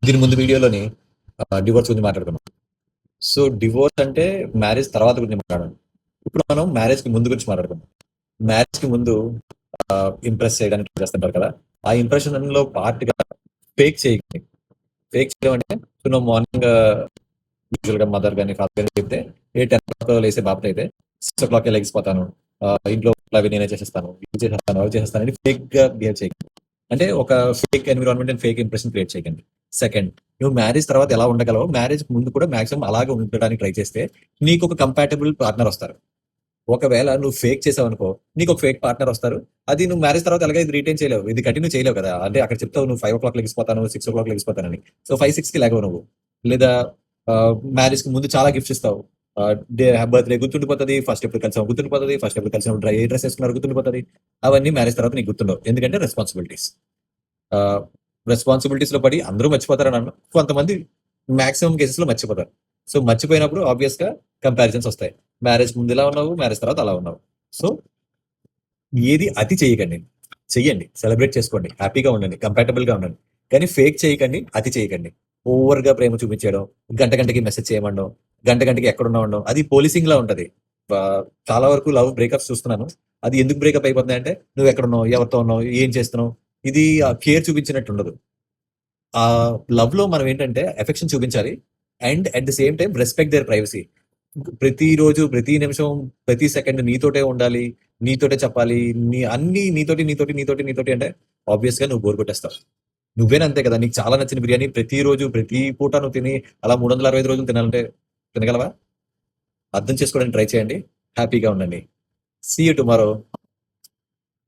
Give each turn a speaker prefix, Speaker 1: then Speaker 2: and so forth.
Speaker 1: దీని ముందు వీడియోలోని డివోర్స్ గురించి మాట్లాడుకున్నాం. సో డివోర్స్ అంటే మ్యారేజ్ తర్వాత గురించి మాట్లాడాలి. ఇప్పుడు మనం మ్యారేజ్ కి ముందు గురించి మాట్లాడుకుందాం. మ్యారేజ్ కి ముందు ఇంప్రెస్ చేయడానికి try చేస్తుంటారు కదా. ఆ ఇంప్రెషన్ లో పార్ట్ గా ఫేక్ చేయకండి. ఫేక్ చేయడం అంటే నువ్వు మార్నింగ్ యూజువల్ గా మదర్ కానీ ఫాదర్ కానీ చెప్తే 10 o'clock లేసే బాబు అయితే 6 o'clock లెగిసిపోతాను, ఇంట్లో అవి నేనే చేసేస్తాను, ఇది చేసేస్తాను, అవి చేసేస్తాను అని ఫేక్ గా బిహేవ్ చేయకండి. అంటే ఒక fake environment and fake impression create చేయకండి. సెకండ్, నువ్వు మ్యారేజ్ తర్వాత ఎలా ఉండగలవో మ్యారేజ్ ముందు కూడా మాక్సిమం అలాగే ఉండడానికి ట్రై చేస్తే నీకు ఒక కంపాటబుల్ పార్ట్నర్ వస్తారు. ఒకవేళ నువ్వు ఫేక్ చేసావు అనుకో, నీకు ఒక ఫేక్ పార్ట్నర్ వస్తారు. అది నువ్వు మ్యారేజ్ తర్వాత ఎలాగ ఇది రిటైన్ చేయలేవు, ఇది కంటిన్యూ చేయలేవు కదా. అంటే అక్కడ చెప్తావు నువ్వు 5 o'clock లెగిసిపోతాను, 6 o'clock లెగిసిపోతానని. సో 5-6కి లేగవు నువ్వు. లేదా మ్యారేజ్ కి ముందు చాలా గిఫ్ట్స్ ఇస్తావు. బర్త్డే గుర్తుండిపోతుంది, ఫస్ట్ ఎప్పుడు కలిసాం గుర్తుండిపోతుంది, ఫస్ట్ ఎప్పుడు కలిసినప్పుడు ఏ డ్రెస్ వేసుకున్నారు గుర్తుండిపోతుంది. అవన్నీ మ్యారేజ్ తర్వాత నీకు గుర్తుండవు, ఎందుకంటే రెస్పాన్సిబిలిటీస్. రెస్పాన్సిబిలిటీస్ లో పడి అందరూ మర్చిపోతారని అన్న, కొంతమంది మాక్సిమం కేసెస్ లో మర్చిపోతారు. సో మర్చిపోయినప్పుడు ఆబ్వియస్ గా కంపారిజన్స్ వస్తాయి. మ్యారేజ్ ముందు ఇలా ఉన్నావు, మ్యారేజ్ తర్వాత అలా ఉన్నావు. సో ఏది అతి చేయకండి. చెయ్యండి, సెలబ్రేట్ చేసుకోండి, హ్యాపీగా ఉండండి, కంపాటబుల్ గా ఉండండి. కానీ ఫేక్ చేయకండి, అతి చేయకండి. ఓవర్ గా ప్రేమ చూపించడం, గంట గంటకి మెసేజ్ చేయమండం, గంట గంటకి ఎక్కడున్నా ఉండడం, అది పోలీసింగ్ లా ఉంటది. చాలా వరకు లవ్ బ్రేకప్స్ చూస్తున్నాను. అది ఎందుకు బ్రేకప్ అయిపోతుంది అంటే నువ్వు ఎక్కడున్నావు, ఎవరితో ఉన్నావు, ఏం చేస్తున్నావు, ఇది కేర్ చూపించినట్టు ఉండదు. ఆ లవ్ లో మనం ఏంటంటే ఎఫెక్షన్ చూపించాలి and at the same time respect their privacy. ప్రతిరోజు, ప్రతి నిమిషం, ప్రతి సెకండ్ నీతోటే ఉండాలి, నీతోటే చెప్పాలి, నీ అన్ని నీతోటి నీతోటి నీతోటి నీతోటి అంటే ఆబ్వియస్ గా నువ్వు బోర్ కొట్టేస్తావు. నువ్వేనంతే కదా, నీకు చాలా నచ్చిన బిర్యానీ ప్రతిరోజు ప్రతి పూట నువ్వు తిని అలా 365 రోజులు తినాలంటే తినగలవా? అర్థం చేసుకోవడానికి ట్రై చేయండి, హ్యాపీగా ఉండండి. See you tomorrow.